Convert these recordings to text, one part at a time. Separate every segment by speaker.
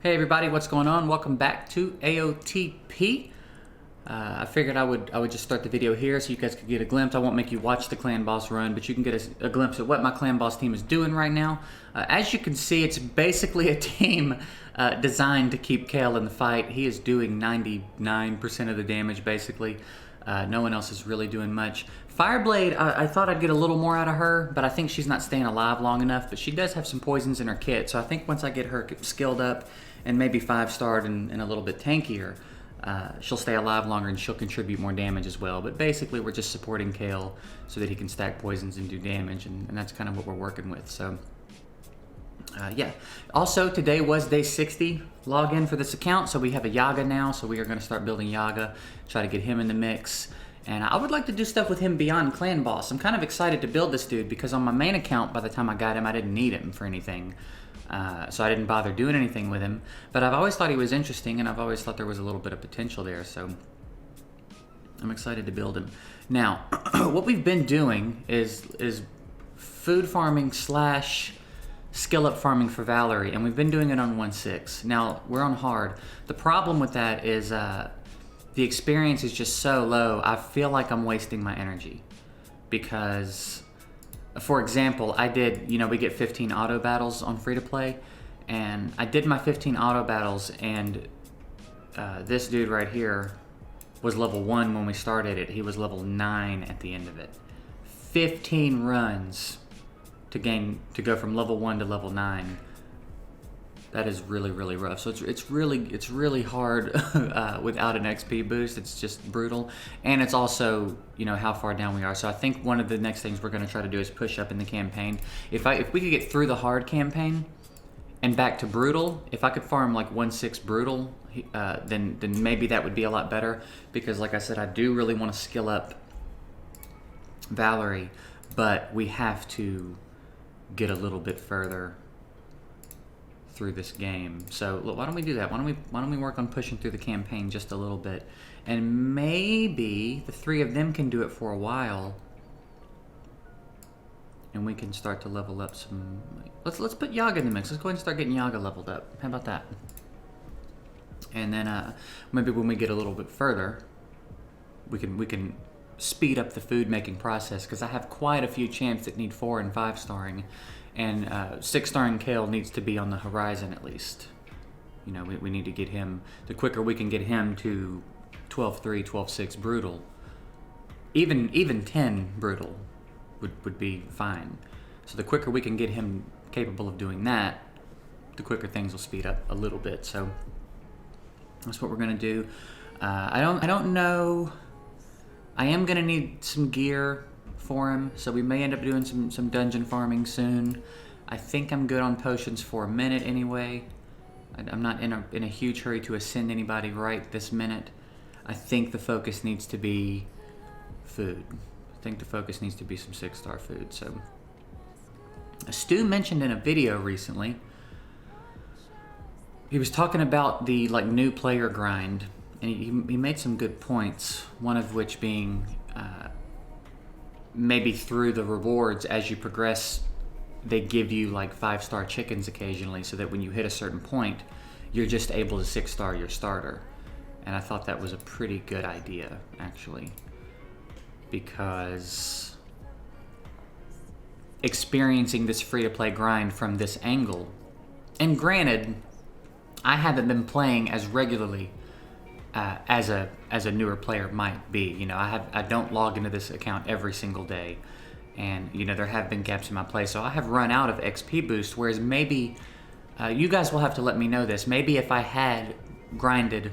Speaker 1: Hey everybody, what's going on? Welcome back to AotP. I figured I would just start the video here so you guys could get a glimpse. I won't make you watch the clan boss run, but you can get a glimpse of what my clan boss team is doing right now. As you can see, it's basically a team designed to keep Kale in the fight. He is doing 99% of the damage basically. No one else is really doing much. Fireblade, I thought I'd get a little more out of her, but I think she's not staying alive long enough. But she does have some poisons in her kit, so I think once I get her skilled up and maybe 5-starred and a little bit tankier, she'll stay alive longer and she'll contribute more damage as well. But basically, we're just supporting Kale so that he can stack poisons and do damage, and that's kind of what we're working with. So, yeah. Also, today was day 60 login for this account, so we have a Yaga now, so we are going to start building Yaga, try to get him in the mix. And I would like to do stuff with him beyond Clan Boss. I'm kind of excited to build this dude because on my main account, by the time I got him, I didn't need him for anything. So I didn't bother doing anything with him. But I've always thought he was interesting, and I've always thought there was a little bit of potential there, so I'm excited to build him. Now, what we've been doing is food farming slash skill up farming for Valerie, and we've been doing it on 1.6. Now, we're on hard. The problem with that is the experience is just so low, I feel like I'm wasting my energy. Because, for example, I did, we get 15 auto battles on free to play, and I did my 15 auto battles, and this dude right here was level 1 when we started it. He was level 9 at the end of it. 15 runs to go from level 1 to level 9. That is really, really rough. So it's really hard without an XP boost. It's just brutal, and it's also how far down we are. So I think one of the next things we're going to try to do is push up in the campaign. If we could get through the hard campaign and back to brutal, if I could farm like 1.6 brutal, then maybe that would be a lot better. Because like I said, I do really want to skill up Valerie, but we have to get a little bit further through this game. So look, why don't we do that? Why don't we work on pushing through the campaign just a little bit, and maybe the 3 of them can do it for a while, and we can start to level up some. Let's put Yaga in the mix. Let's go ahead and start getting Yaga leveled up. How about that? And then maybe when we get a little bit further, we can speed up the food making process, because I have quite a few champs that need 4 and 5 starring. And 6-starring Kale needs to be on the horizon at least. We need to get him. The quicker we can get him to 12.3, 12.6 brutal, even 10 brutal would be fine. So the quicker we can get him capable of doing that, the quicker things will speed up a little bit. So that's what we're gonna do. I don't know. I am gonna need some gear for him, so we may end up doing some dungeon farming soon. I think I'm good on potions for a minute anyway. I'm not in a huge hurry to ascend anybody right this minute. I think the focus needs to be food. I think the focus needs to be some 6-star food. So Stu mentioned in a video recently, he was talking about the new player grind, and he made some good points, one of which being maybe through the rewards as you progress, they give you 5-star chickens occasionally, so that when you hit a certain point, you're just able to 6-star your starter. And I thought that was a pretty good idea, actually, because experiencing this free-to-play grind from this angle, and granted, I haven't been playing as regularly as a newer player might be. I don't log into this account every single day, and there have been gaps in my play, so I have run out of XP boost. Whereas maybe you guys will have to let me know this. Maybe if I had grinded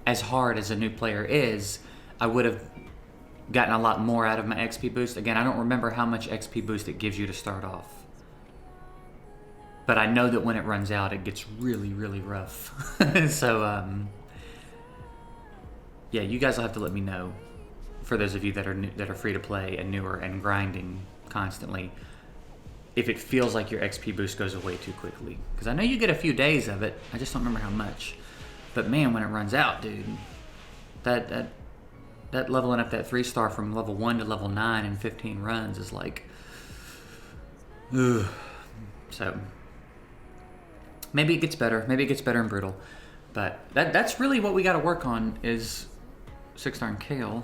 Speaker 1: as hard as a new player is, I would have gotten a lot more out of my XP boost. Again, I don't remember how much XP boost it gives you to start off, but I know that when it runs out, it gets really, really rough. So yeah, you guys will have to let me know, for those of you that are free to play and newer and grinding constantly, if it feels like your XP boost goes away too quickly. Because I know you get a few days of it, I just don't remember how much. But man, when it runs out, dude, that leveling up that 3-star from level 1 to level 9 in 15 runs is like, ugh. So Maybe it gets better. Maybe it gets better in Brutal. But that's really what we got to work on is 6-star and Kale.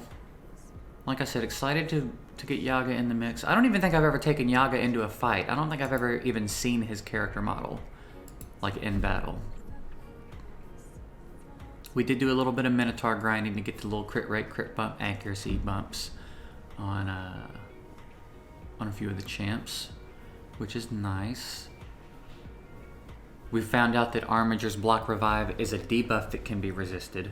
Speaker 1: Like I said, excited to get Yaga in the mix. I don't even think I've ever taken Yaga into a fight. I don't think I've ever even seen his character model, like in battle. We did do a little bit of Minotaur grinding to get the little crit rate, crit bump, accuracy bumps on a few of the champs, which is nice. We found out that Armiger's block revive is a debuff that can be resisted,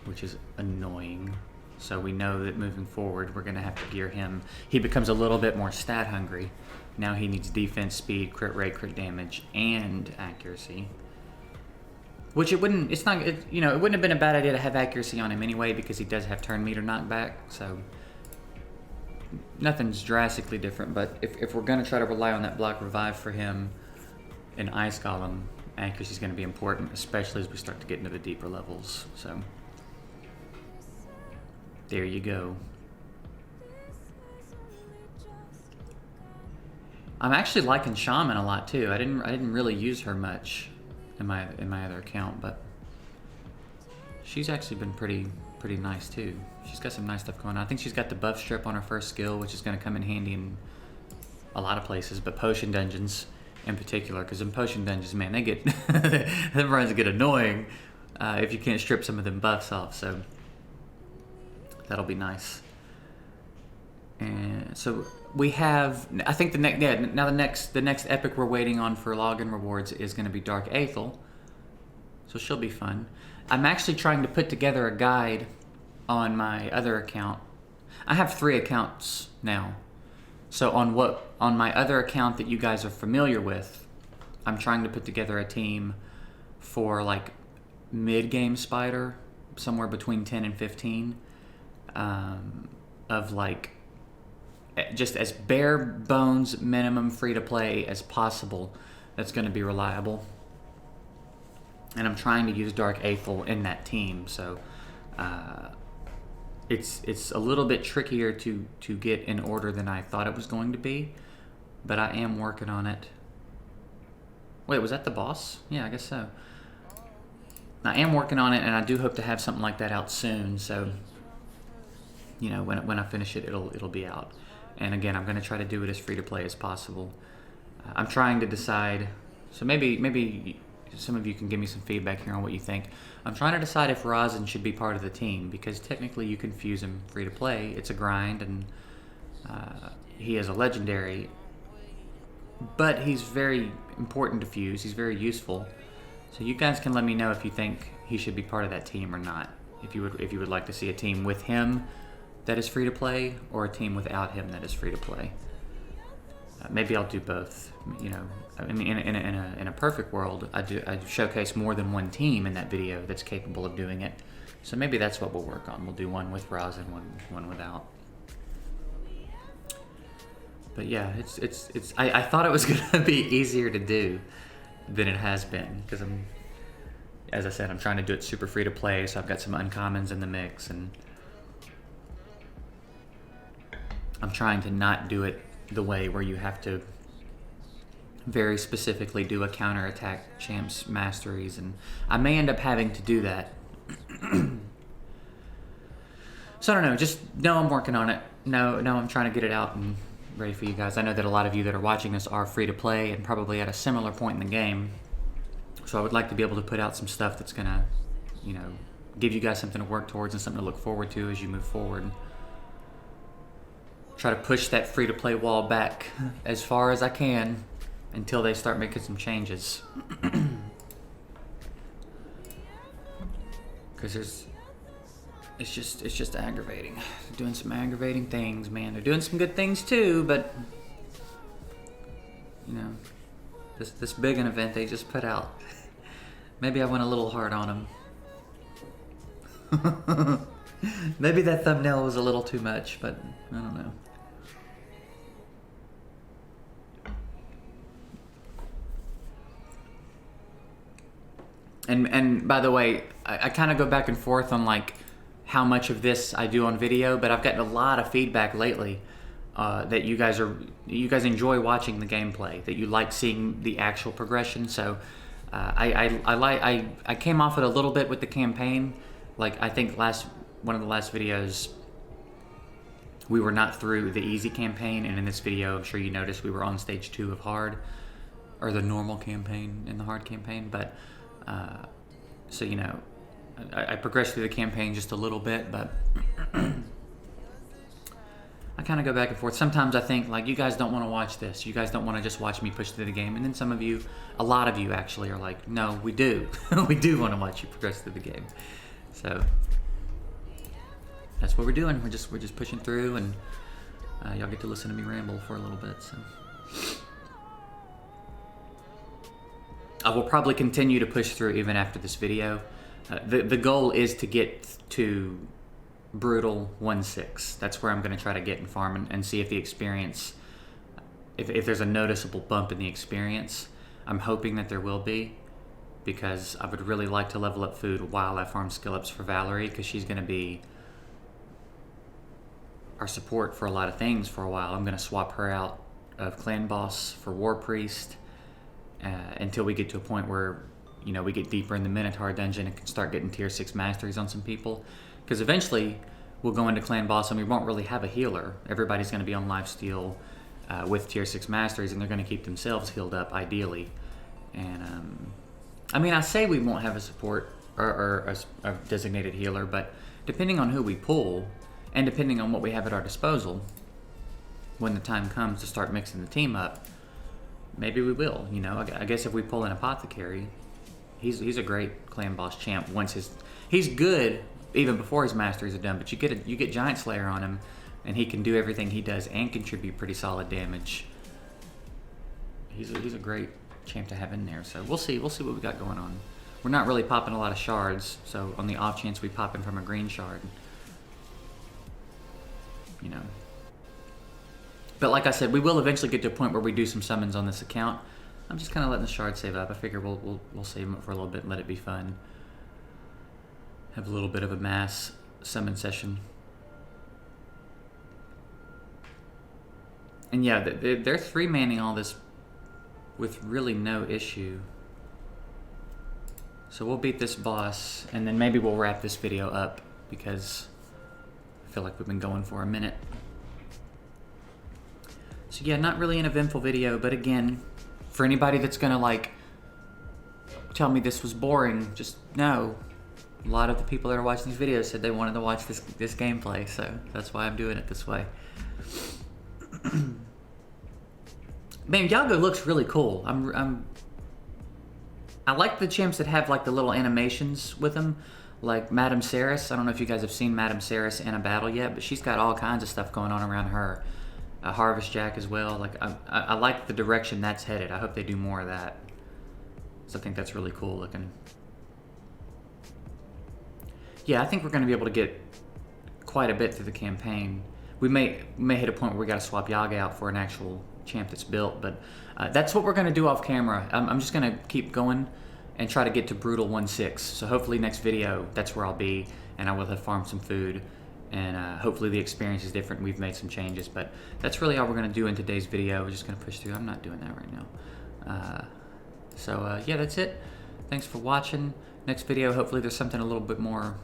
Speaker 1: which is annoying. So we know that moving forward, we're gonna have to gear him. He becomes a little bit more stat hungry. Now he needs defense, speed, crit rate, crit damage, and accuracy. Which it wouldn't have been a bad idea to have accuracy on him anyway because he does have turn meter knockback. So nothing's drastically different, but if we're gonna try to rely on that block revive for him in Ice Golem, accuracy is gonna be important, especially as we start to get into the deeper levels. So there you go. I'm actually liking Shaman a lot too. I didn't really use her much in my other account, but she's actually been pretty nice too. She's got some nice stuff going on. I think she's got the buff strip on her first skill, which is going to come in handy in a lot of places, but potion dungeons in particular, because in potion dungeons, man, they get them runs get annoying if you can't strip some of them buffs off. So that'll be nice. And so we have, I think the next epic we're waiting on for login rewards is going to be Dark Aethel. So she'll be fun. I'm actually trying to put together a guide on my other account. I have 3 accounts now. So on my other account that you guys are familiar with, I'm trying to put together a team for like mid-game Spider, somewhere between 10 and 15, of like just as bare bones minimum free to play as possible that's going to be reliable. And I'm trying to use Dark Aethel in that team, so it's a little bit trickier to get in order than I thought it was going to be, but I am working on it. Wait, was that the boss? Yeah, I guess so. I am working on it, and I do hope to have something like that out soon, so you know, when I finish it, it'll be out. And again, I'm going to try to do it as free to play as possible. I'm trying to decide, so maybe some of you can give me some feedback here on what you think. I'm trying to decide if Rosin should be part of the team, because technically you can fuse him free to play. It's a grind, and he is a legendary, but he's very important to fuse. He's very useful. So you guys can let me know if you think he should be part of that team or not. If you would like to see a team with him that is free to play, or a team without him that is free to play. Maybe I'll do both. You know, I mean, in a perfect world, I showcase more than one team in that video that's capable of doing it. So maybe that's what we'll work on. We'll do one with Rosin, one without. But yeah, I thought it was gonna be easier to do than it has been, because as I said, I'm trying to do it super free to play. So I've got some uncommons in the mix, and I'm trying to not do it the way where you have to very specifically do a counterattack champs masteries, and I may end up having to do that. So I don't know, just know I'm working on it. No, I'm trying to get it out and ready for you guys. I know that a lot of you that are watching this are free to play and probably at a similar point in the game. So I would like to be able to put out some stuff that's gonna, you know, give you guys something to work towards and something to look forward to as you move forward. Try to push that free to play wall back as far as I can until they start making some changes. Because it's just aggravating. They're doing some aggravating things, man. They're doing some good things too, but you know, this big an event they just put out. Maybe I went a little hard on them. Maybe that thumbnail was a little too much, but I don't know. And by the way, I kind of go back and forth on like how much of this I do on video, but I've gotten a lot of feedback lately that you guys enjoy watching the gameplay, that you like seeing the actual progression. So I came off it a little bit with the campaign. Like I think one of the last videos, we were not through the easy campaign, and in this video, I'm sure you noticed we were on stage 2 of hard, or the normal campaign in the hard campaign. But so you know, I progressed through the campaign just a little bit, but I kind of go back and forth. Sometimes I think, like, you guys don't want to watch this. You guys don't want to just watch me push through the game. And then some of you, a lot of you actually, are like, no, we do. We do want to watch you progress through the game. So that's what we're doing. We're just pushing through, and y'all get to listen to me ramble for a little bit. So I will probably continue to push through even after this video. The goal is to get to brutal 1-6. That's where I'm going to try to get in farm and see if the experience, if there's a noticeable bump in the experience. I'm hoping that there will be, because I would really like to level up food while I farm skill ups for Valerie, because she's going to be our support for a lot of things for a while. I'm going to swap her out of Clan Boss for War Priest until we get to a point where, you know, we get deeper in the Minotaur dungeon and can start getting tier 6 masteries on some people. Because eventually we'll go into Clan Boss and we won't really have a healer. Everybody's going to be on lifesteal with tier 6 masteries, and they're going to keep themselves healed up ideally. And I mean, I say we won't have a support or a designated healer, but depending on who we pull and depending on what we have at our disposal, when the time comes to start mixing the team up, maybe we will. You know, I guess if we pull an apothecary, he's a great Clan Boss champ. He's good even before his masteries are done, but you get Giant Slayer on him, and he can do everything he does and contribute pretty solid damage. He's a great champ to have in there. So we'll see what we got going on. We're not really popping a lot of shards, so on the off chance we pop in from a green shard, you know. But like I said, we will eventually get to a point where we do some summons on this account. I'm just kind of letting the shard save up. I figure we'll save them for a little bit and let it be fun. Have a little bit of a mass summon session. And yeah, they're 3-manning all this with really no issue. So we'll beat this boss, and then maybe we'll wrap this video up, because I feel like we've been going for a minute. So yeah, not really an eventful video, but again, for anybody that's gonna like tell me this was boring, just know a lot of the people that are watching these videos said they wanted to watch this gameplay, so that's why I'm doing it this way. Man, Yago looks really cool. I like the champs that have like the little animations with them, like Madame Ceres. I don't know if you guys have seen Madame Ceres in a battle yet, but she's got all kinds of stuff going on around her. Harvest Jack as well. Like I like the direction that's headed. I hope they do more of that, so I think that's really cool looking. Yeah, I think we're going to be able to get quite a bit through the campaign. We may hit a point where we got to swap Yaga out for an actual champ that's built, but that's what we're going to do off camera. I'm just going to keep going and try to get to brutal 1-6. So hopefully next video, that's where I'll be, and I will have farmed some food, and hopefully the experience is different. We've made some changes, but that's really all we're going to do in today's video. We're just going to push through. I'm not doing that right now. Yeah, that's it. Thanks for watching. Next video, hopefully there's something a little bit more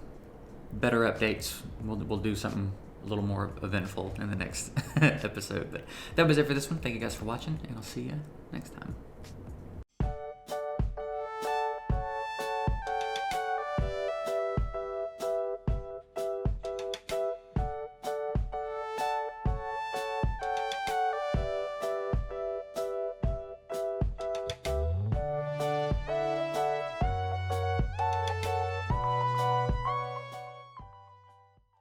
Speaker 1: better updates. We'll do something a little more eventful in the next episode. But that was it for this one. Thank you guys for watching, and I'll see you next time.